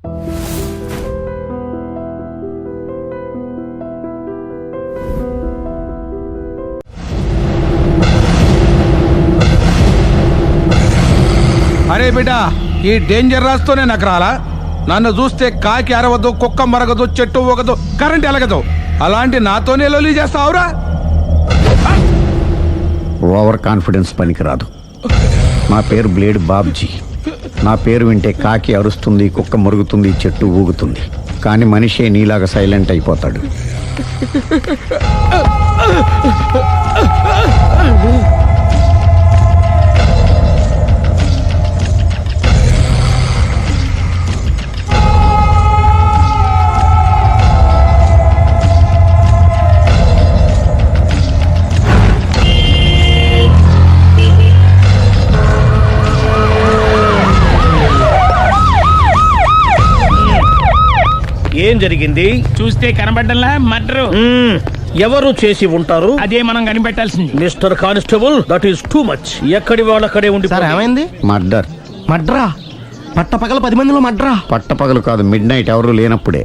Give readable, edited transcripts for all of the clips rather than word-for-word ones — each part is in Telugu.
అరే బిడ్డా, ఈ డేంజర్ రాస్తూనే నాకు రాలా? నన్ను చూస్తే కాకి అరవదు, కుక్క మరగదు, చెట్టు ఊగదు, కరెంట్ ఎలగదు. అలాంటి నాతోనే లొలి చేస్తావురా? ఓవర్ కాన్ఫిడెన్స్ పనికిరాదు. నా పేరు బ్లేడ్ బాబ్జీ. నా పేరు వింటే కాకి అరుస్తుంది, కుక్క మురుగుతుంది, చెట్టు ఊగుతుంది. కానీ మనిషే నీలాగా సైలెంట్ అయిపోతాడు. ఏం జరిగింది? చూస్తే కనబడ్డంలా మర్డరు. ఎవరు చేసి ఉంటారు? అదే మనం కనిపెట్టాల్సింది. Mister constable, that is too much. ఎక్కడి వాళ్ళక్కడే ఉండి. సార్ ఏమైంది? మర్డర్. మడ్రా? పట్టపగల 10 మందిలో మడ్రా? పట్టపగలు కాదు, మిడ్ నైట్ ఎవరు లేనప్పుడే.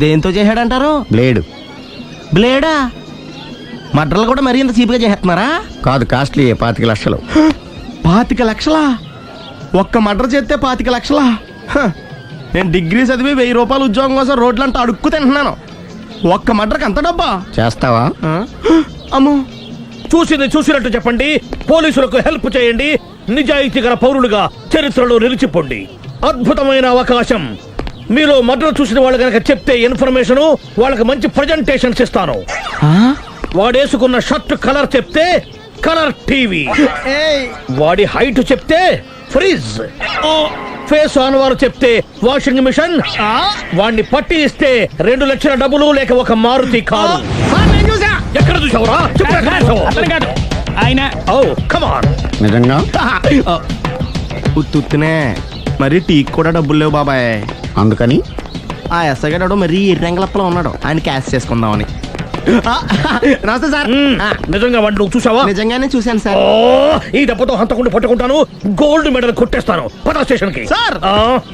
దేంతో చేశాడంటారు? బ్లేడ్. బ్లేడా? మడ్రలు కూడా మరీ ఇంత చీప్గా చేస్తున్నారా? కాదు, కాస్ట్లీ 25 లక్షలు. 25 లక్షలా? ఒక్క మడ్ర చేస్తే 25 లక్షలా? నేను డిగ్రీ చదివి 1000 రూపాయలు ఉద్యోగం కోసం రోడ్లంతా అడుక్కు తింటున్నాను. ఒక్క మడ్రకు అంత డబ్బా? చేస్తావా? అమ్మో. చూసినట్టు చెప్పండి. పోలీసులకు హెల్ప్ చేయండి. నిజాయితీ గల పౌరులుగా చరిత్రలో నిలిచిపోండి. అద్భుతమైన అవకాశం. మీరు మర్డర్ చూసిన వాళ్ళు కనుక చెప్తే ఇన్ఫర్మేషన్, వాళ్ళకి మంచి ప్రజెంటేషన్స్ ఇస్తాను. వాడేసుకున్న షర్ట్ కలర్ చెప్తే కలర్ టీవీ, వాడి హైట్ చెప్తే ఫ్రిజ్, ఫేస్ ఆన్ వారు చెప్తే వాషింగ్ మిషన్, వాడిని పట్టి ఇస్తే 2 లక్షల డబ్బులు లేక ఒక మారుతి కారు. ఎక్కడ చూసావురా? ఆయన నిజంగా ఉత్తునే మరి టీకి కూడా డబ్బులు లేవు బాబాయ్. అందుకని ఆ ఎస్ఐ గారు మరీ ఎర్రంగలప్పలో ఉన్నాడు. ఆయన క్యాష్ చేసుకుందామని. నమస్తే సార్. నిజంగా వాడిని నువ్వు చూసావా? నిజంగానే చూశాను సార్. ఈ దెబ్బతో హంతకుండా పట్టుకుంటాను, గోల్డ్ మెడల్ కొట్టేస్తాను. పద స్టేషన్ కి. సార్,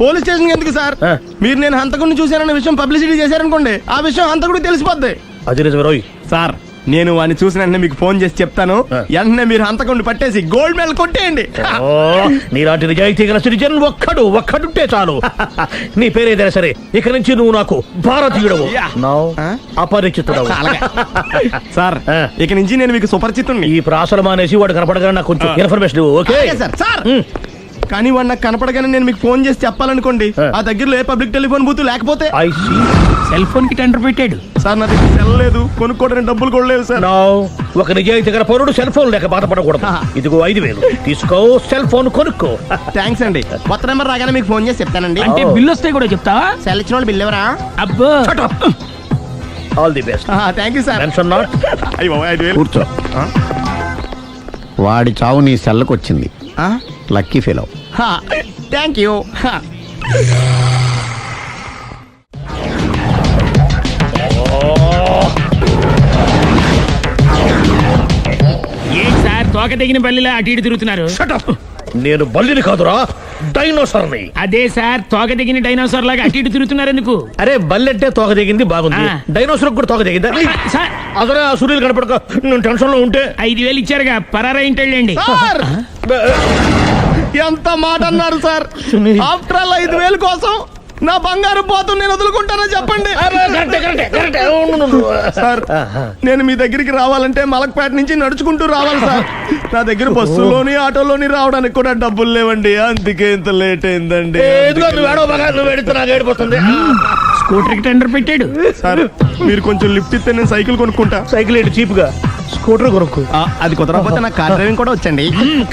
పోలీస్ స్టేషన్ ఎందుకు సార్? మీరు నేను హంతకుడిని చూశానన్న విషయం పబ్లిసిటీ చేశారనుకోండి, ఆ విషయం హంతకుడికి తెలిసిపోద్ది. అది నిజమే రోయ్. సార్, నేను వాడిని చూసిన వెంటనే మీకు ఫోన్ చేసి చెప్తాను. వెంటనే మీరు హంతకుడిని పట్టేసి గోల్డ్ మెడల్ కొట్టేయండి. నీలాంటి నిజాయితీ గల సిటిజన్ ఒక్కడుంటే చాలు. నీ పేరేదైనా సరే, ఇక నుంచి నువ్వు నాకు భారతీయుడవు, అపరిచితుడవు. సార్, ఇక నుంచి నేను మీకు సుపరిచితుడిని. ఈ ప్రాసలు మానేసి వాడు కనపడగానే నాకు కొంచెం ఇన్ఫర్మేషన్. Okay sir. సార్, కానీ వాడు నాకు కనపడగానే నేను మీకు ఫోన్ చేసి చెప్పాలనుకోండి, ఆ దగ్గరలో ఏ పబ్లిక్ టెలిఫోన్ బూత్ లేకపోతే. సెల్ ఫోన్ కి టెండర్ పెట్టాడు సార్. నా దగ్గర సెల్ లేదు, కొనుక్కోవడానికి డబ్బులు కూడా లేవు సార్. ఒక నిజాయితీ గల పౌరుడు సెల్ ఫోన్ లేక బాధపడకూడదు. ఇదిగో 5000 తీసుకో, సెల్ ఫోన్ కొనుక్కో. థ్యాంక్స్ అండి. కొత్త నెంబర్ రాగానే మీకు ఫోన్ చేసి చెప్తానండి. అంటే బిల్లు వస్తే కూడా చెప్తావా? సెల్ ఇచ్చిన వాళ్ళు బిల్ ఎవరా? అబ్బో. All the best. Thank you sir. Tension not. కూర్చో. వాడి చావు నీ సెల్లకు వచ్చింది. Lucky fellow. Thank you. ఏం సార్, తోక తెగిన బల్లిలా అటు ఇటు తిరుగుతున్నారు? నేను బల్లిని కాదురా, డైనోసార్ని. అదే సార్, తోక తెగిన డైనోసార్ లాగా అటు ఇటు తిరుగుతున్నారు ఎందుకు? అరే, బల్లెట్టే తోక దిగింది బాగుంది, డైనోసార్ కూడా తోక దిగిందా? అదరే ఆ సూర్యులు కనపడక నేను టెన్షన్ లో ఉంటే. 5000 ఇచ్చారుగా, పరారా ఇంటండి. ఎంత మాట అన్నారు సార్? ఆఫ్టర్ ఆల్ 5000 కోసం నా బంగారు పోతు నేను వదులుకుంటానని చెప్పండి సార్. నేను మీ దగ్గరికి రావాలంటే మలక్పేట నుంచి నడుచుకుంటూ రావాలి సార్. నా దగ్గర బస్సులోని ఆటోలోని రావడానికి కూడా డబ్బులు లేవండి. అందుకే ఇంత లేట్ అయిందండి. స్కూటర్ కి టెండర్ పెట్టాడు సార్. మీరు కొంచెం లిఫ్ట్ ఇస్తే నేను సైకిల్ కొనుక్కుంటా. సైకిల్ ఏంటి చీప్ గా? స్కూటర్ కొనుక్కు. అది కుదరకపోతే నాకు కార్ డ్రైవింగ్ కూడా వచ్చండి.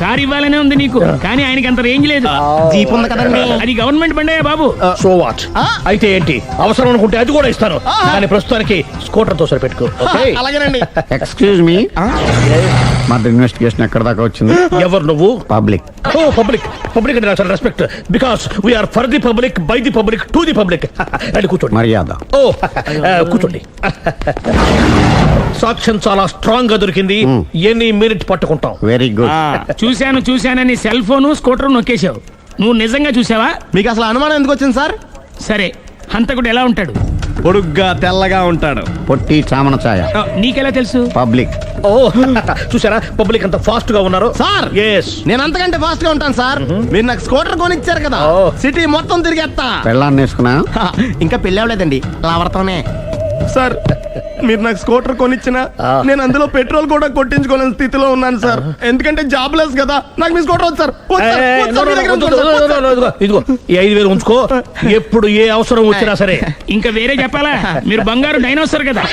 కార్ ఇవ్వాలనే ఉంది నీకు, కానీ ఆయనకి అంత రేంజ్ లేదు. జీప్ ఉంది కదండి. అది గవర్నమెంట్ బండయా బాబు. So what? అయితే ఏంటి, అవసరం అనుకుంటే అది కూడా ఇస్తాను, కానీ ప్రస్తుతానికి స్కూటర్ తో సరిపెట్టుకో. అలాగేనండి. ఎక్స్క్యూజ్ మీ, మర్డర్ ఇన్వెస్టిగేషన్ ఎక్కడ దాకా వచ్చింది? ఎవరు నువ్వు? పబ్లిక్. పబ్లిక్ అంటే చాలా respect, because we are for the public, by the public, to the public. అని కూర్చోండి. మర్యాద. కూర్చోండి. సాక్ష్యం చాలా స్ట్రాంగ్ గా దొరికింది. ఎన్ని మినిట్ పట్టుకుంటాం. Very good. చూశానని సెల్ ఫోన్ స్కూటర్ నొక్కేశావు. నువ్వు నిజంగా చూసావా? మీకు అసలు అనుమానం ఎందుకు వచ్చింది సార్? సరే హంతకుడు ఎలా ఉంటాడు? పొడుగ్గా తెల్లగా ఉంటాడు. పొట్టి చామన ఛాయ. నీకెలా తెలుసు? పబ్లిక్. ఓ చూసారా పబ్లిక్ అంత ఫాస్ట్ గా ఉన్నారు. సార్ ఎస్ నేను అంతకంటే ఫాస్ట్ గా ఉంటాను సార్. మీరు నాకు స్కూటర్ కొనిచ్చారు కదా, ఓ. సిటీ మొత్తం తిరిగేస్తా. పెళ్ళాన్ని వేసుకున్నా. ఇంకా పెళ్ళి అవ్వలేదండి, లావర్తోనే. సార్ మీరు నాకు స్కూటర్ కొనిచ్చిన నేను అందులో పెట్రోల్ కూడా కొట్టించుకోలేని స్థితిలో ఉన్నాను సార్. ఎందుకంటే జాబ్ లెస్ కదా. నాకు మీ స్కూటర్ వద్దు సార్. వద్దు సార్. వద్దు సార్. మీ దగ్గర ఉంచుకోండి సార్. వద్దు సార్. ఇదిగో ఈ 5,000 ఉంచుకో. ఎప్పుడు ఏ అవసరం వచ్చినా సరే. ఇంకా వేరే చెప్పాలా? మీరు బంగారు డైనోసార్ కదా.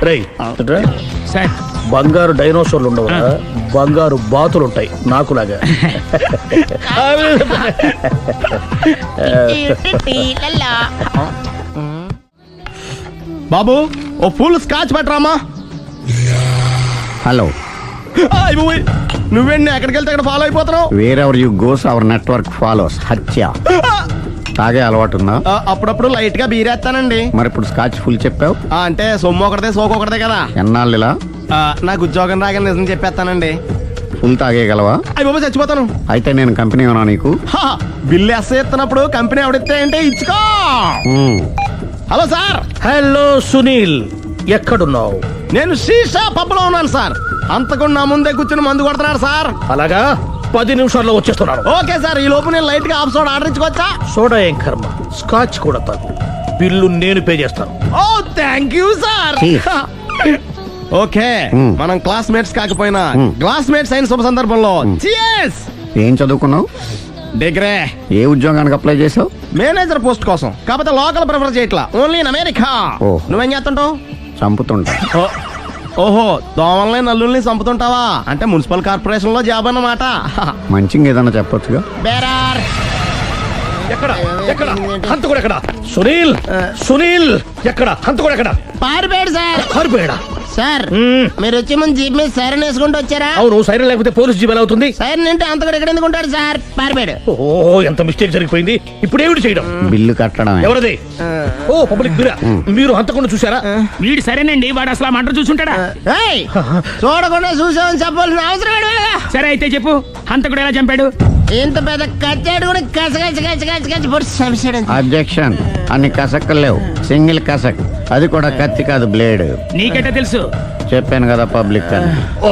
రేయ్ సార్ బంగారు డైనోసార్లు ఉండవు, బంగారు బాతులు ఉంటాయి నాకులాగా. బాబు ఓ ఫుల్ స్కాచ్ పెట్టరామా. హలో. నువ్వేండి ఎక్కడికి వెళ్తే అక్కడ ఫాలో అయిపోతున్నావు. Wherever you goes our network follows. హత్య. తాగే అలవాటు ఉందా? అప్పుడప్పుడు లైట్ గా బీరేస్తానండి. మరి ఇప్పుడు స్కాచ్ ఫుల్ చెప్పావు. అంటే సొమ్ము ఒకటిదే సోకు ఒకటిదే కదా. ఎన్నాళ్ళు ఇలా? నాకు ఉద్యోగం రాగానే నిజం చెప్పేస్తానండి. ఫుల్ తాగేయగలవా? అయ్యి బాబు చచ్చిపోతాను. అయితే నేను కంపెనీ ఉన్నా నీకు. బిల్లు ఎస్ ఎత్తినప్పుడు కంపెనీ ఎవడిస్తే అంటే ఇచ్చుకో. Hello sir. హలో సునీల్, ఎక్కడున్నావు? నేను శీషా పబ్లో ఉన్నాను సార్. అంతకుండా నా ముందే కూర్చుని మందు కొడుతున్నాడు సార్. అలాగా 10 నిమిషాల్లో వచ్చేస్తున్నాను. Okay sir. ఈ లోపు నేను లైట్ గా ఆఫ్ సోడా ఆర్డర్ ఇచ్చుకోవచ్చా? సోడా ఏం కర్మ, స్కాచ్ కూడా తాగు. బిల్లు నేను పే చేస్తాను. ఓ థ్యాంక్ యూ సార్. ఓకే మనం క్లాస్మేట్స్ కాకపోయినా క్లాస్మేట్స్ అయిన శుభ సందర్భంలో cheers. ఏం చదువుకున్నావు? డిగ్రీ. ఏ ఉద్యోగానికి అప్లై చేసావు? మేనేజర్ పోస్ట్ కోసం. కాకపోతే లోకల్ ప్రిఫర్ చేయట్లా, ఓన్లీ ఇన్ అమెరికా. ఓ. నువ్వేం చేస్తుంటావు? చంపుతుంటా. ఓహో దోమల్ని నల్లుల్ని చంపుతుంటావా? అంటే మున్సిపల్ కార్పొరేషన్ లో జాబ్ అన్నమాట. మంచిగా ఏదన్నా చెప్పొచ్చుగా. బేరార్. ఎక్కడ ఎక్కడ హంతకుడు ఎక్కడ? సునీల్, సునీల్ ఎక్కడ హంతకుడు ఎక్కడ? పారిపోయాడు సార్. పారిపోయాడా? సార్ మీరు వచ్చే ముందు జీప్ మీద సైరన్ వేసుకుంటూ వచ్చారా? అవును, సైరన్ లేకపోతే పోలీస్ జీప్ ఎలా అవుతుంది? సైరన్ అంటే అంత కూడా ఎక్కడ ఎందుకు ఉంటాడు సార్? పారిపోయాడు. ఓ ఎంత మిస్టేక్ జరిగిపోయింది. ఇప్పుడు ఏమిటి చేయడం? బిల్లు కట్టడమే. ఎవరది? ఓ పబ్లిక్ బిరా. మీరు హంతకుండా చూసారా? వీడు సరేనండి, వాడు అసలు ఆ మంట చూసుంటాడా? ఏయ్, చూడకుండా చూసామని చెప్పాల్సిన అవసరం ఏంటి వీళ్ళకి? సరే అయితే చెప్పు, హంతకుడు ఎలా చంపాడు? ఇంత పెద్ద కచ్చాడు కూడా కచ్చ పొడి చంపేశాడు. అబ్జెక్షన్. అన్ని కసక్కలు లేవు, సింగిల్ కసక్. అది కూడా కత్తి కాదు, బ్లేడ్. నీకెట్టా తెలుసు? చెప్పాను కదా పబ్లిక్ అని. Oh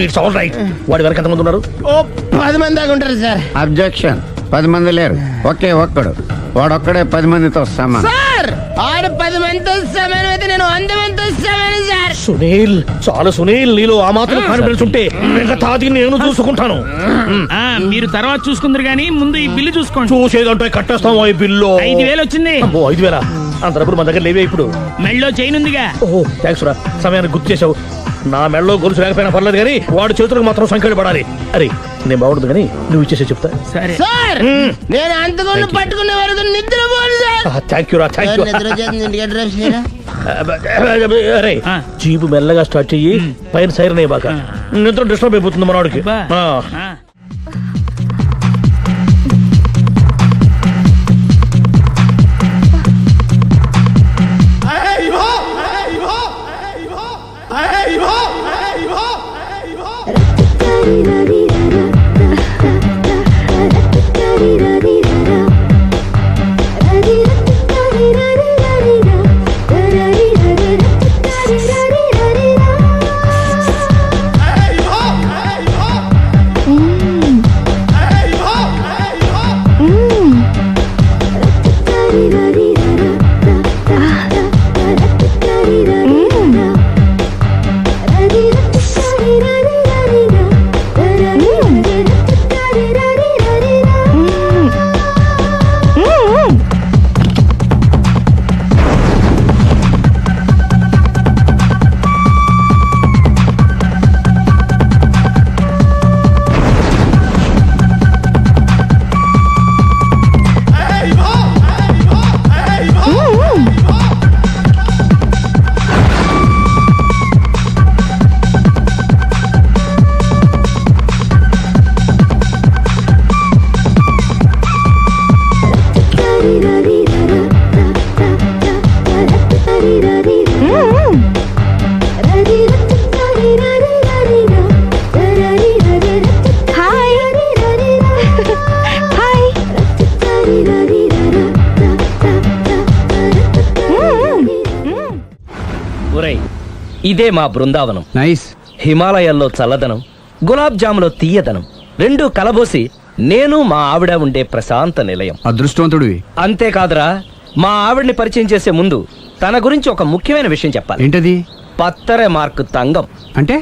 it's all right. వాడి వరకు ఎంతమంది ఉన్నారు? ఓ 10 మంది దాకా ఉంటారు సార్. అబ్జెక్షన్. 10 మంది లేరు, ఒకే ఒక్కడు. వాడొక్కడే 10 మందితో సమానం. సార్ ఆడు 10 మందితో సమానం అయితే నేను 100 మందితో సమానం సార్. సునీల్, చాలా సునీల్, నీలో ఆ మాత్రం కాన్ఫిడెన్స్ ఉంటే మిగతాది నేను చూసుకుంటాను. ఆ మీరు తర్వాత చూసుకుందరు గానీ ముందు ఈ బిల్లు చూసుకోండి. చూసేదంటే కట్టేస్తాం ఈ బిల్లు. 5,000 వచ్చింది. అబ్బో 5,000? అంత డబ్బులు మన దగ్గర లేవే ఇప్పుడు. మెళ్ళో చైన్ ఉందిగా. ఓహో థ్యాంక్స్ రా, సమయానికి గుర్తు చేసావు. నా మెడలో గొలుసు లేకపోయినా పర్లేదు కానీ వాడి చేతులకు మాత్రం సంఖ్యలు పడాలి. అరే నేను బాగుండదు కానీ నువ్వు ఇచ్చేసే చెప్తా. సరే సార్ నేను అంతకుండా పట్టుకునే వరకు నిద్రపోను సార్. థ్యాంక్ యూ రా, థ్యాంక్ యూ. నిద్ర చేస్తుంది ఇంటికి అడ్రస్ చేయరా? అరే ఆ. జీపు మెల్లగా స్టార్ట్ చెయ్యి, పైన సైరన్ అయ్యి బాగా నిద్ర డిస్టర్బ్ అయిపోతుంది మనవాడికి. బా. ఆ. ఆ. ఇదే మా బృందావనం. నైస్. హిమాలయాల్లో చల్లదనం, గులాబ్ జాములో తీయదనం రెండూ కలబోసి నేను మా ఆవిడ ఉండే ప్రశాంత నిలయం. అదృష్టవంతుడివి. అంతేకాదురా, మా ఆవిడ్ని పరిచయం చేసే ముందు తన గురించి ఒక ముఖ్యమైన విషయం చెప్పాలి. ఏంటది? పత్తరె మార్కు తంగం అంటే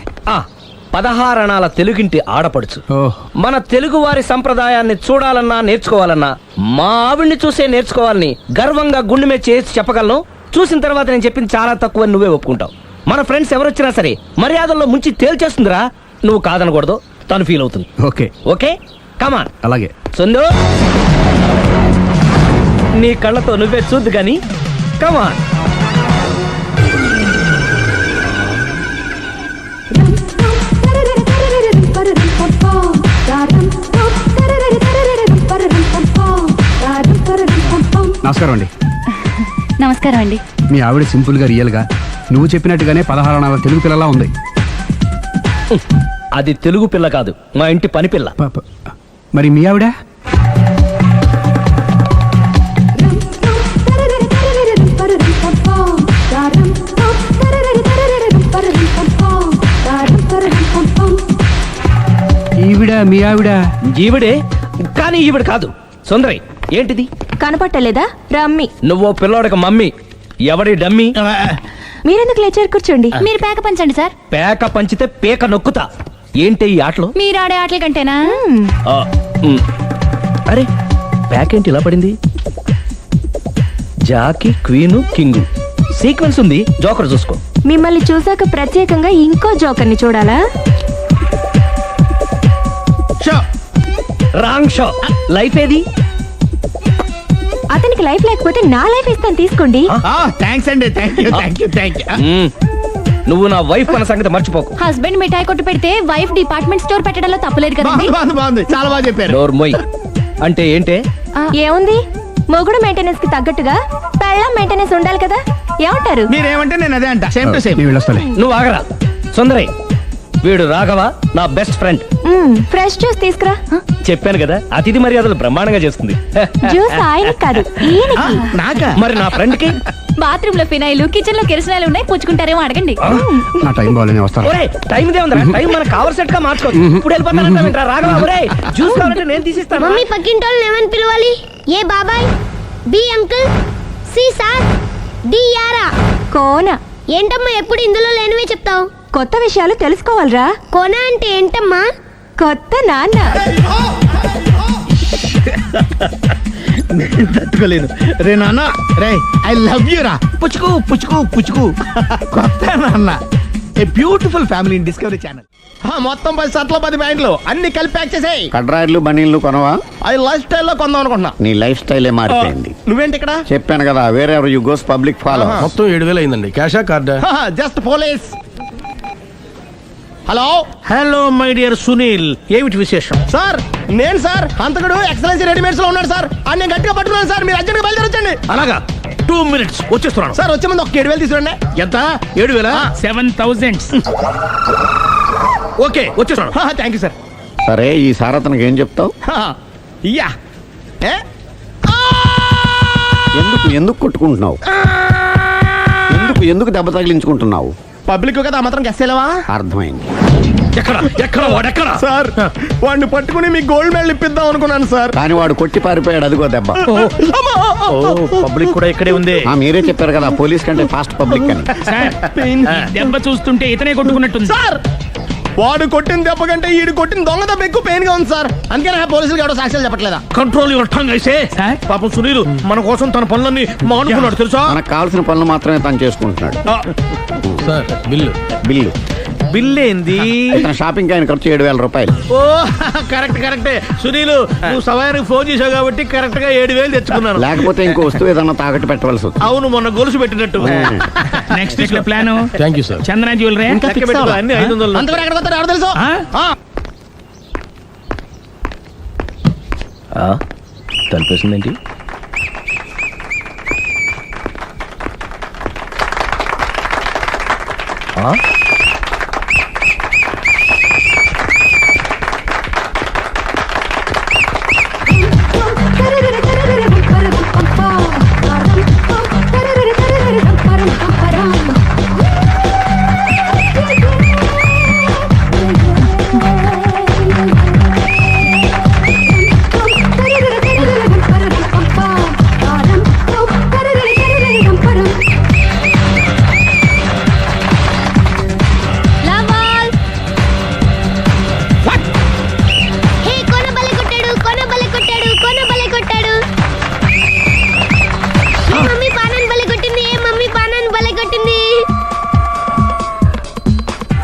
16 అణాల తెలుగింటి ఆడపడుచు. ఓహ్. మన తెలుగు వారి సంప్రదాయాన్ని చూడాలన్నా నేర్చుకోవాలన్నా మా ఆవిడ్ని చూసే నేర్చుకోవాలని గర్వంగా గుండె మీద చేసి చెప్పగలను. చూసిన తర్వాత నేను చెప్పింది చాలా తక్కువ నువ్వే ఒప్పుకుంటావు. మన ఫ్రెండ్స్ ఎవరొచ్చినా సరే మర్యాదల్లో ముంచి తేల్చేస్తుందిరా. నువ్వు కాదనకూడదు, తను ఫీల్ అవుతుంది. Okay okay come on. అలాగే. సుందు, నీ కళ్ళతో నువ్వే చూద్దు గాని కమాన్. నమస్కారం అండి. నమస్కారం అండి. మీ ఆవిడ సింపుల్ గా రియల్ గా నువ్వు చెప్పినట్టుగానే 16 అణాల తెలుగు పిల్లలా ఉంది. అది తెలుగు పిల్ల కాదు, మా ఇంటి పని పిల్ల. మరి మీ ఆవిడ? ఈవిడ మీ ఆవిడ? ఈవిడే, కానీ ఈవిడ కాదు. సుందరి, ఏంటిది కనపట్టలేదా? రమ్మి. నువ్వు పిల్లోడక మమ్మీ. ఎవడి డమ్మీ? మీరెందుకు లేచారు? కూర్చోండి. మీరు పేక పంచండి సార్. పేక పంచితే పేక నొక్కుతా. ఏంటి ఈ ఆటలు? మీరు ఆడే ఆటల కంటేనా? అరే, పేక ఏంటి ఇలా పడింది? జాకీ, క్వీను, కింగు సీక్వెన్స్ ఉంది. జోకర్ చూసుకో. మిమ్మల్ని చూసాక ప్రత్యేకంగా ఇంకో జోకర్ని చూడాలా? Wrong show. లైఫ్ ఏది? అతనికి లైఫ్ లేకపోతే నా లైఫ్ ఇస్తాను, తీసుకోండి. థ్యాంక్స్ అండి. Thank you. నువ్వు నా వైఫ్ అన్న సంగతి మర్చిపోకు. హస్బెండ్ మిఠాయి కొట్టు పెడితే వైఫ్ డిపార్ట్మెంట్ స్టోర్ పెట్టడంలో తప్పులేదు కదండి. బాగుంది, చాలా బాగా చెప్పారు. డోర్ మొయ్. అంటే ఏంటే? ఏముంది, మొగుడు మెయింటెనెన్స్ కి తగ్గట్టుగా పెళ్ళం మెయింటెనెన్స్ ఉండాలి కదా. ఏమంటారు? మీరేమంటే నేను అదే అంట. Same to same. నేను వెళ్ళొస్తాలే. నువ్వు ఆగరా. సుందరి, వీడు రాఘవ, నా బెస్ట్ ఫ్రెండ్. ఫ్రెష్ జ్యూస్ తీసుకురా. చెప్పాను కదా, అతిథి మర్యాదలు బ్రహ్మాండంగా చేస్తుంది. జ్యూస్ ఆయనకి కాదు, ఈయనకి. నాకా? మరి నా ఫ్రెండ్ కి? బాత్రూమ్ లో ఫినాయిల్, కిచెన్ లో కిరసనాయిలు ఉన్నాయి, పుచ్చుకుంటారేమో అడగండి. నా టైం బాగాలేని వస్తాను. ఒరే, టైం ఇదే ఉందిరా. టైం మనకు కావలసినట్టు గా మార్చుకోవచ్చు. ఇప్పుడు వెళ్ళిపోతానంటా రాఘవ. ఒరే, జ్యూస్ కావాలంటే నేను తీసిస్తాను. మమ్మీ పక్కింటోళ్ళని ఏమని పిలవాలి? ఏ బాబాయ్, B uncle, C sir, D యారా. కోన. ఏంటమ్మా ఎప్పుడు ఇందులో లేనివే చెప్తావు? కొత్త విషయాలు తెలుసుకోవాలిరా. కోన అంటే ఏంటమ్మా? కొత్త నాన్న. తట్టుకోలేను రే నాన్న. రే, ఐ లవ్ యూ రా. పుచ్చుకు పుచ్చుకు పుచ్చుకు. కొత్త నాన్న. A beautiful family in discovery channel. మొత్తం 10 షర్ట్లు 10 ప్యాంట్లు అన్ని కలిపి ప్యాక్ చేసేయ్. కడ్రాయిలు బనీళ్లు కొనవా? అది లైఫ్ స్టైల్లో కొందాం అనుకుంటున్నా. నీ లైఫ్ స్టైలే మారిపోయింది. నువ్వేంటి ఇక్కడ? చెప్పాను కదా, వేరే ఎవరు యు గోస్ పబ్లిక్ ఫాలో. మొత్తం 7,000 అయిందండి. క్యాషా కార్డా? Just police. Hello hello my dear Sunil, ఏమిటి విశేషం? సార్, నేను సార్ హంతకుడు ఎక్సలెన్సీ రెడీమేడ్స్ లో ఉన్నాడు సార్. అని నేను గట్టిగా పట్టుకున్నాను సార్. మీరు అర్జెంట్గా బయలుదేరొచ్చండి. అలాగా, 2 minutes వచ్చేస్తున్నాను. సార్, వచ్చే ముందు ఒక 7,000 తీసుకురండి. ఎంత? 7,000? 7,000. ఓకే, వచ్చేస్తున్నాను. Thank you sir. సరే, ఈ సారతనకి ఏం చెప్తావు? ఇయ్యా. ఏ? ఎందుకు కొట్టుకుంటున్నావు? ఎందుకు దెబ్బ తగిలించుకుంటున్నావు? పబ్లిక్ కదా, మాత్రం గెస్సేలేవా? అర్థమైంది. ఎక్కడ వాడెక్కడ? సార్, వాడిని పట్టుకుని మీకు గోల్డ్ మెడల్ ఇప్పిద్దాం అనుకున్నాను సార్. కానీ వాడు కొట్టి పారిపోయాడు. అదిగో దెబ్బ. పబ్లిక్ కూడా ఇక్కడే ఉంది. మీరే చెప్పారు కదా, పోలీస్ కంటే ఫాస్ట్ పబ్లిక్ అని. సార్, ఈ దెబ్బ చూస్తుంటే ఇతనే కొట్టుకున్నట్టుంది. సార్, వాడు కొట్టిన దెబ్బ కంటే ఈడు కొట్టిన దొంగ దెబ్బ ఎక్కువ పెయిన్ గా ఉంది సార్. అందుకనే పోలీసులు ఎవడో సాక్ష్యాలు చెప్పట్లేదా? కంట్రోల్ యువర్ టంగ్ అయితే. పాపం సునీల్ మన కోసం తన పనులన్నీ మానుకున్నాడు తెలుసా? మనకు కావాల్సిన పనులు మాత్రమే తను చేసుకుంటున్నాడు. Sir, bill. బిల్ ఏంది? తన షాపింగ్ ఆయన ఖర్చు 7,000 రూపాయలు. ఓ, కరెక్టే. సునీల్, నువ్వు సమయానికి ఫోన్ చేసావు కాబట్టి కరెక్ట్ గా 7,000 తెచ్చుకున్నాను. లేకపోతే ఇంకో వస్తువు ఏదన్నా తాకట్టు పెట్టవలసి వస్తుంది. అవును, మొన్న గొలుసు పెట్టినట్టు. Next week plan thank you sir. Chandana jewellery. లెక్క పెట్టుకో, అన్ని 500. అంతవరకు ఎక్కడ వస్తారో ఎవరు తెలుసు? తలిపేసిందేంటి?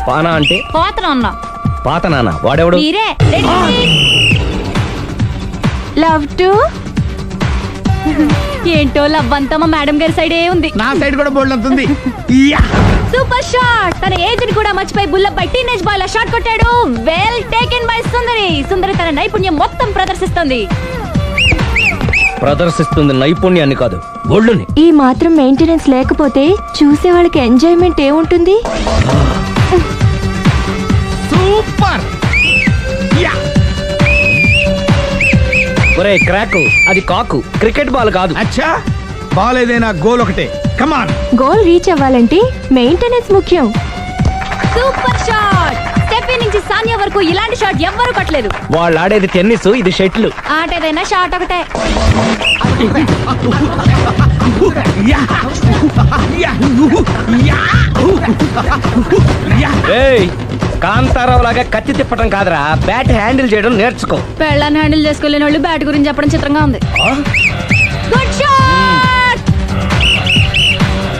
పానా అంటే పోతన అన్నా పాత నాన్న వాడెవడు మీరే లవ్ టు ఏంటో లవ్ అంతా మా మేడం గారి సైడే ఉంది. నా సైడ్ కూడా బోల్డ్ అవుతుంది. Super shot. తన ఏజ్ ని కూడా మర్చిపోయి బుల్లపై టీనేజ్ బాయ్ లా షాట్ కొట్టాడు. వెల్ టేకెన్ బై సుందరి. సుందరి తన నైపుణ్యం మొత్తం ప్రదర్శిస్తుంది నైపుణ్యాన్ని కాదు ఒళ్ళుని. ఈ మాత్రం మెయింటెనెన్స్ లేకపోతే చూసే వాళ్ళకి ఎంజాయ్మెంట్ ఏముంటుంది? సూపర్. ఒరే క్రాకు, అది కాకు, క్రికెట్ బాల్ కాదు. అచ్చా బాల్ ఏదైనా గోల్ ఒకటే. కమాన్. గోల్ రీచ్ అవ్వాలంటే మెయింటెనెన్స్ ముఖ్యం. Super shot. స్టెఫీ నుంచి సానియా వరకు ఇలాంటి షాట్ ఎవ్వరూ కొట్టలేదు. వాళ్ళు ఆడేది టెన్నిస్, ఇది షటిల్. ఆట ఏదైనా షాట్ ఒకటే. ఏయ్, కాంతారావు లాగా కత్తి తిప్పటం కాదురా, బ్యాట్ హ్యాండిల్ చేయడం నేర్చుకో. పెళ్ళాన్ని హ్యాండిల్ చేసుకోలేని వాళ్ళు బ్యాట్ గురించి చెప్పడం చిత్రంగా ఉంది. Good shot.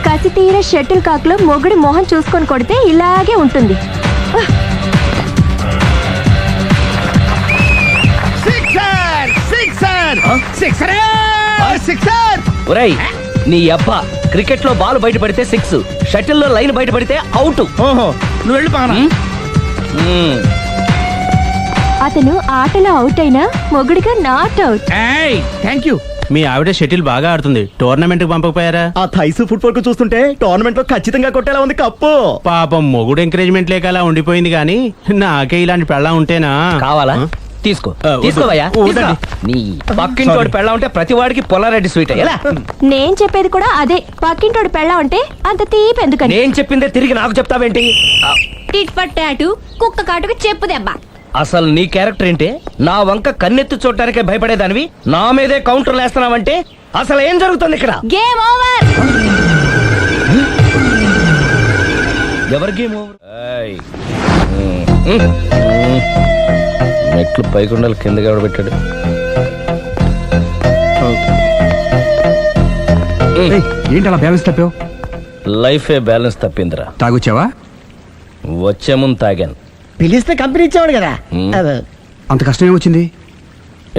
కసి తీర షటిల్ కాక్ లో మొగుడి మొహం చూసుకొని కొడితే ఇలాగే ఉంటుంది. ఒరేయ్, నీ అబ్బా క్రికెట్ లో బాల్ బయట పడితే 6, షటిల్ లో లైన్ బయట పడితే అవుట్. ఓహో, నువ్వు వెళ్ళి పానా. అతను ఆటలో అవుట్ అయినా మొగుడిగా నాట్ అవుట్. Thank you. మీ ఆవిడ షటిల్ బాగా ఆడుతుంది, టోర్నమెంట్ కి పంపకపోయారా? ఆ థైస్ ఫుట్బాల్ కు చూస్తుంటే టోర్నమెంట్ లో ఖచ్చితంగా కొట్టేలా ఉంది కప్పు. పాపం మొగుడు ఎంకరేజ్మెంట్ లేక అలా ఉండిపోయింది గానీ నాకే ఇలాంటి పెళ్ళ ఉంటేనా. కావాలా? తీసుకో, వద్దు. తీసుకోవయ్యా. వద్దండి. నీ పక్కింటోడి పెళ్ళ ఉంటే ప్రతి వాడికి పొలారెడ్డి స్వీట్. ఎలా? నేను చెప్పేది కూడా అదే. పక్కింటోడు పెళ్ళా ఉంటే అంత తీపి ఎందుకని? నేను చెప్పిందే తిరిగి నాకు చెప్తావేంటి? టిట్ ఫట్ టాటు, కుక్క కాటుకు చెప్పు దెబ్బ. అసలు నీ క్యారెక్టర్ ఏంటి? నా వంక కన్నెత్తి చూడటానికే భయపడేదానివి నా మీదే కౌంటర్లు వేస్తున్నావంటే అసలు ఏం జరుగుతుంది ఇక్కడ? Game over. ఎవరి గేమ్ ఓవర్? మెట్లు పైకుండలు కిందకి ఎవడ పెట్టాడు? ఏంటి అలా బ్యాలెన్స్ తప్పావు? లైఫే బ్యాలెన్స్ తప్పిందిరా. తాగొచ్చావా? వచ్చే ముందు తాగాను. పిలిస్తే కంపెనీ ఇచ్చేవాడు కదా. అంత కష్టం ఏమొచ్చింది?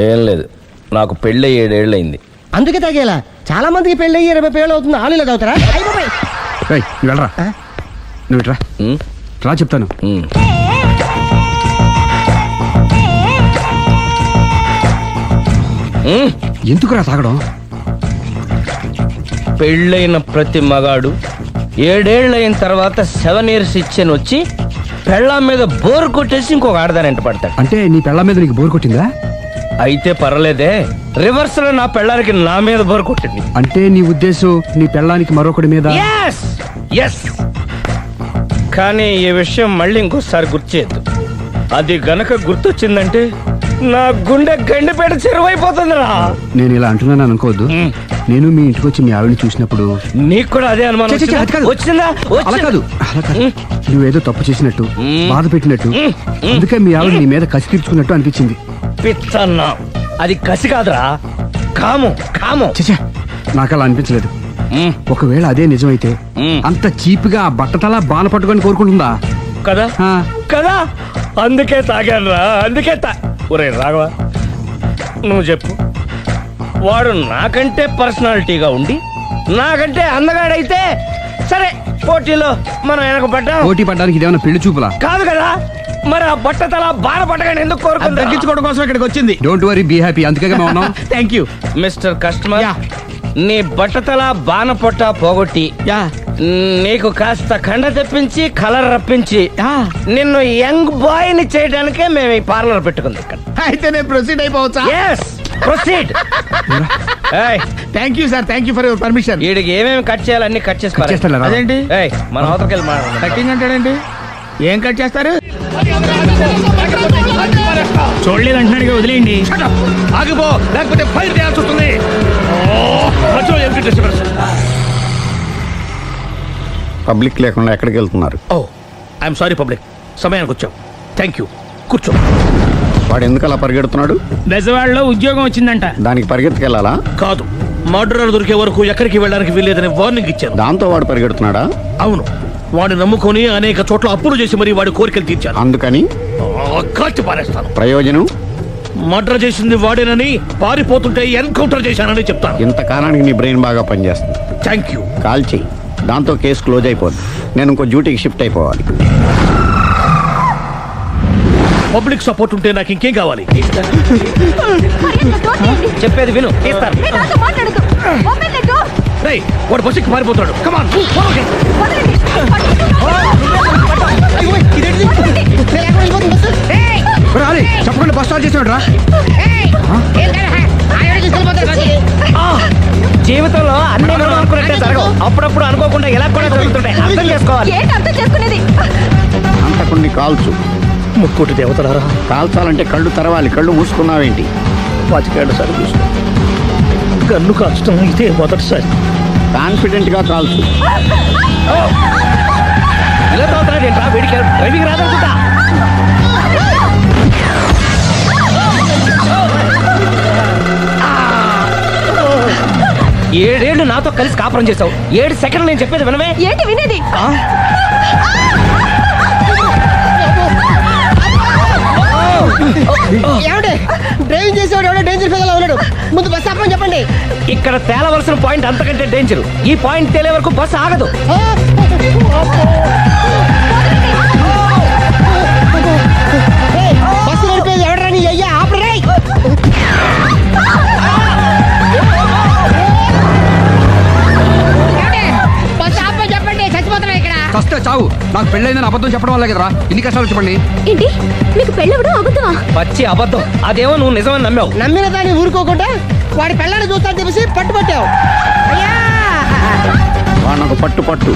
ఏం లేదు, నాకు పెళ్ళి 7 ఏళ్ళు అయింది. అందుకే తాగేలా. చాలా మందికి పెళ్లి 20 ఏళ్ళు అవుతుంది. ఆలీలో తాగుతారా? నువ్వు వెళ్ళరా, నువ్వు ఇట్రా రా చెప్తాను. ఎందుకురా తాగడం? పెళ్ళైన ప్రతి మగాడు 7 ఏళ్ళు అయిన తర్వాత 7 years ఇచ్చాను వచ్చి పెళ్ళాం మీద బోర్ కొట్టేసి ఇంకొక ఆడదాని ఎంట పడతాడు. అంటే నీ పెళ్ళ మీద నీకు బోర్ కొట్టిందా? అయితే పర్లేదే, రివర్స్ లో నా పెళ్ళానికి నా మీద బోర్ కొట్టింది. అంటే నీ ఉద్దేశం నీ పెళ్ళానికి మరొకటి మీద? Yes! Yes! కానీ ఈ విషయం మళ్ళీ ఇంకోసారి గుర్తు చేయొద్దు. అది గనక గుర్తొచ్చిందంటే నా గుండె గండిపేట చెరువైపోతుందిరా. నేను ఇలా అంటున్నాను అనుకోవద్దు. నేను మీ ఇంటికి వచ్చి మీ ఆవిడని చూసినప్పుడు నీకు కూడా అదే అనుమానం ఛీ, ఛీ, ఛీ, అది కాదు. వచ్చిందా? అలా కాదు, అలా కాదు. నువ్వేదో తప్పు చేసినట్టు, బాధ పెట్టినట్టు, అందుకే మీ ఆవిడ నీ మీద కసి తీర్చుకున్నట్టు అనిపించింది. పిచ్చన్నా, అది కసి కాదురా, కాము కాము. చచ్చా, నాకు అలా అనిపించలేదు. ఒకవేళ అదే నిజమైతే అంత చీప్ గా బట్టతలా బాణ పట్టుకొని కోరుకుంటుందా? కదా ఆ. కదా, అందుకే తాగాను రా, అందుకే ఒరే రాఘవ, నువ్వు చెప్పు, వాడు నాకంటే పర్సనాలిటీగా ఉండి నాకంటే అందగాడైతే సరే, పోటీలో మనం వెనక పడ్డాం. పోటీ పడ్డానికి ఇదేమన్నా పెళ్లి చూపులా? కాదు కదా, మరి ఆ బట్టతల బాణ పట్టగానే ఎందుకు కోరుకుంది? తగ్గించుకోవడం కోసం ఇక్కడికి వచ్చింది. Don't worry, be happy. అందుకే మేము ఉన్నాం. Thank you. మిస్టర్ కస్టమర్, నీ బట్టతల బాణ పొట్ట పోగొట్టి నీకు కాస్త కండ తెప్పించి కలర్ రప్పించి నిన్ను యంగ్ బాయ్ ని చేయడానికే మేము ఈ పార్లర్ పెట్టుకుంది ఇక్కడ. అయితే నేను ప్రొసీడ్ అయిపోవచ్చా? Yes, proceed. Thank you sir, thank you for your permission. వీడికి ఏమేమి కట్ చేయాలి అన్ని కట్ చేసి చేస్తాను రా. అదేంటి మన అవతలకి వెళ్ళి మాట్లాడదాం. కటింగ్ అంటాడేంటి? ఏం కట్ చేస్తారు? చూడలేదు అంటున్నాడు, వదిలేయండి. ఆగిపో, లేకపోతే ఫైర్ చేయాల్సి వస్తుంది. పబ్లిక్ లేకుండా ఎక్కడికి వెళ్తున్నారు? ఓ, ఐఎమ్ సారీ పబ్లిక్, సమయానికి వచ్చాం. థ్యాంక్ యూ, కూర్చో. వాడు ఎందుకు అలా పరిగెడుతున్నాడు? బెజవాడలో ఉద్యోగం వచ్చిందంట. దానికి పరిగెత్తుకెళ్ళాలా? కాదు, మర్డరర్ దొరికే వరకు ఎక్కడికి వెళ్ళడానికి వీల్లేదని వార్నింగ్ ఇచ్చాను. దాంతో వాడు పరిగెడుతున్నాడా? అవును, వాడిని నమ్ముకొని అనేక చోట్ల అప్పులు చేసి మరి వాడి కోరికలు తీర్చాను. అందుకని కాల్చి పారేస్తాను. ప్రయోజనం? మర్డర్ చేసింది వాడేనని, పారిపోతుంటే ఎన్కౌంటర్ చేశానని చెప్తాను. ఇంతకాలానికి నీ బ్రెయిన్ బాగా పనిచేస్తుంది. Thank you. కాల్ చెయ్యి, దాంతో కేసు క్లోజ్ అయిపోద్ది. నేను ఇంకో డ్యూటీకి షిఫ్ట్ అయిపోవాలి. పబ్లిక్ సపోర్ట్ ఉంటే నాకు ఇంకేం కావాలి? చెప్పేది విను, తీస్తారు. రేయ్, వాడు బస్సుకి పారిపోతాడు. కమాన్. చెప్పకుండా బస్ స్టార్ట్ చేసాడు రా. జీవితంలో అన్ని మనం అనుకున్నట్టే జరగవు. అప్పుడప్పుడు అనుకోకుండా ఇలా కూడా జరుగుతుంటాయి. అర్థం చేసుకోవాలి. ఏంటి అర్థం చేసుకునేది? అంతకుని కాల్చు. ముక్కోటి దేవతలారా, కాల్చాలంటే కళ్ళు తెరవాలి. కళ్ళు మూసుకున్నావేంటి? 25 సార్లు చూసిన గన్ను కాల్చడం ఇదే మొదటిసారి. కాన్ఫిడెంట్ గా కాల్చు. ఇలా తోతున్నాడు ఏంట్రా? వీడికి డ్రైవింగ్ రాదనుకుంటా. ఏడేళ్లు నాతో కలిసి కాపురం చేసావు. 7 సెకండ్లు నేను చెప్పేది వినవే. ఏంటి వినేది? ఏమంటే డ్రైవింగ్ చేసేవాడు ఎవడో డేంజర్ ఫీల్ ఉన్నాడు. ముందు బస్ ఆపమని చెప్పండి. ఇక్కడ తేలవలసిన పాయింట్ అంతకంటే డేంజర్. ఈ పాయింట్ తేలే వరకు బస్సు ఆగదు. బస్సు నడిపేది ఎవడరా నీ అయ్యా? ఆపరే. బస్ ఆపమని చెప్పండి. చచ్చిపోతున్నా ఇక్కడ. కష్ట చావు. నాకు పెళ్ళైందని అబద్ధం చెప్పడం వల్ల కదరా ఇన్ని కష్టాలు చెప్పండి. ఏంటి మీకు పెళ్ళవడం అబద్ధమా? పచ్చి అబద్ధం. అదేమో నువ్వు నిజమని నమ్మావు. నమ్మిన దాన్ని ఊరుకోకుండా వాడి పిల్లని చూస్తాను చెప్పేసి పట్టుబట్టావు. అయ్యా వాడినొక పట్టు పట్టు.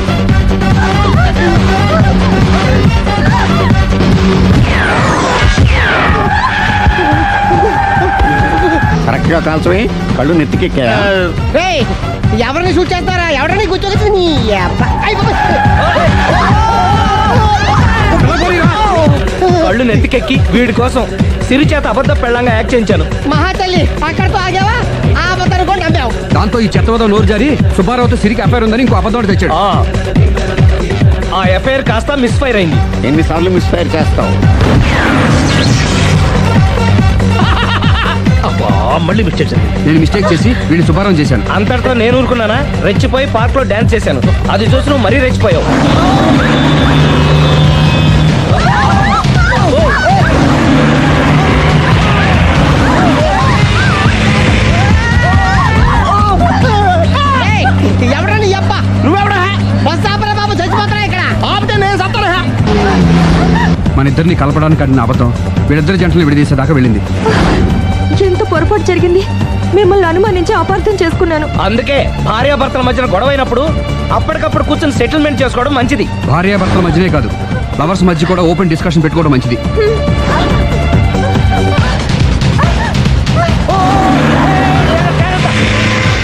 కరెక్ట్ గా కాల్చవే. కళ్ళు నెత్తికెక్కా. రేయ్, ఎవరిని షూట్ చేస్తారా? ఎవరిని కూర్చోవచ్చు నీ అబ్బా. అయ్ బాబోయ్. కళ్ళు నెత్తికెక్కి వీడి కోసం సిరి చేత అబద్ధ పెళ్ళంగా యాక్ట్ చేయించాను. మహాతల్లి అక్కడితో ఆగావా? ఆ అబద్ధాన్ని కూడా నమ్మావు. దాంతో ఈ చెత్తవద నోరు జారి సుబ్బారావుతో సిరికి అఫైర్ ఉందని ఇంకో అబద్ధం తెచ్చాడు. ఆ ఎఫ్ఐఆర్ కాస్త మిస్ఫైర్ అయింది. ఎన్నిసార్లు మిస్ఫైర్ చేస్తావు? అబ్బా, మళ్ళీ మిస్ చేశాను. నేను మిస్టేక్ చేసి వీడిని సుబ్బారావు చేశాను. అంతటితో నేను ఊరుకున్నానా? రెచ్చిపోయి పార్క్ లో డాన్స్ చేశాను. అది చూసి నువ్వు మరీ రెచ్చిపోయావు. ఏయ్, ఎవరా నీ అబ్బా? నువ్వెవడా? బస్ ఆపరా బాబు, చచ్చిపోతారా ఇక్కడ. ఆపితే నేను సత్తారా? మన ఇద్దరిని కలపడానికి అడిగిన అబద్ధం వీళ్ళిద్దరి జంటలు విడదీసేదాకా వెళ్ళింది. ఎంత పొరపాటు జరిగింది. మిమ్మల్ని అనుమానించి అపార్థం చేసుకున్నాను. అందుకే భార్యాభర్తల మధ్యన గొడవైనప్పుడు అప్పటికప్పుడు కూర్చొని సెటిల్మెంట్ చేసుకోవడం మంచిది. భార్యాభర్తల మధ్యనే కాదు, లవర్స్ మధ్య కూడా ఓపెన్ డిస్కషన్ పెట్టుకోవడం మంచిది.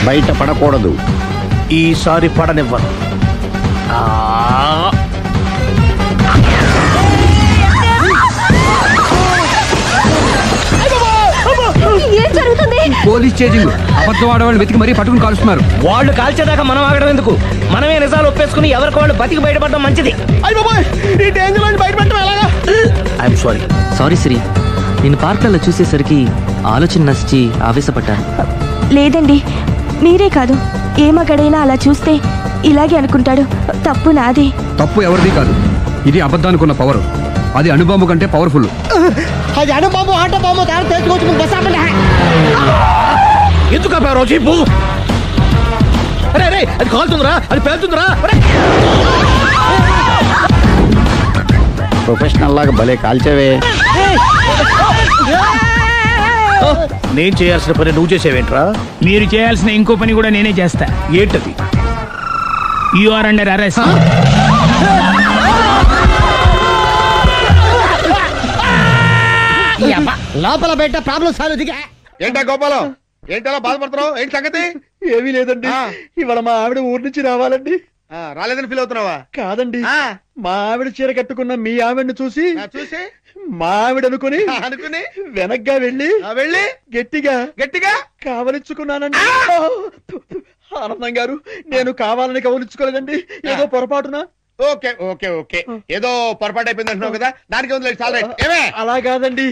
బయట పడకూడదు. ఈసారి పడనివ్వను. ఏం జరుగుతుంది? Police chasing. అబద్ధం ఆడవాళ్ళు వెతికి మరీ పట్టుకుని కాలుస్తున్నారు. వాళ్ళు కాల్చేదాకా మనం ఆగడం ఎందుకు? మనమే నిజాలు ఒప్పేసుకుని ఎవరికి వాళ్ళు బతికి బయటపడడం మంచిది. అయ్య బాబోయ్, ఈ డేంజర్ నుంచి బయటపెట్టడం ఎలాగా? I'm sorry. సారీ సిరి, నేను పార్కులలో చూసేసరికి ఆలోచన నచ్చి ఆవేశపడ్డాను. లేదండి, మీరే కాదు, ఏ మగాడైనా అలా చూస్తే ఇలాగే అనుకుంటాడు. తప్పు నాదే. తప్పు ఎవరిది కాదు. ఇది అబద్ధానికి ఉన్న పవర్. అది అణుబాంబు కంటే పవర్ఫుల్. అది అను బాబు, ఆట బాబు, దాని తెచ్చుకోవచ్చు. బస్ ఆపండి. ఎందుకు ఆపావు జీపు? అరే, అది కాలుతుందిరా, అది పేలుతుందిరా. ప్రొఫెషనల్ లాగా భలే కాల్చేవే. నేను చేయాల్సిన పని నువ్వు చేసేవేంట్రా? మీరు చేయాల్సిన ఇంకో పని కూడా నేనే చేస్తా. ఏంటది? You are under arrest. లోపల బయట ప్రాబ్లం సాల్వ్ దిగా. ఏంటా గోపాలం, ఏంటలా బాధపడుతున్నావు? ఏంటి సంగతి? ఏమీ లేదండి, ఇవాళ మా ఆవిడ ఊరి నుంచి రావాలండి. రాలేదని ఫీల్ అవుతున్నావా? కాదండి, మా ఆవిడ చీర కట్టుకున్న మీ ఆవిడని చూసి చూసి మా ఆవిడ అనుకుని వెనక్గా వెళ్ళి గట్టిగా గట్టిగా కావలించుకున్నానండి. ఆనందం గారు, నేను కావాలని కవలించుకోలేదండి, ఏదో పొరపాటున ఓకే ఓకే ఓకే ఏదో పొరపాటు అయిపోయింది అంటున్నావు కదా దానికి ఉంది చాలా ఏమే అలా కాదండి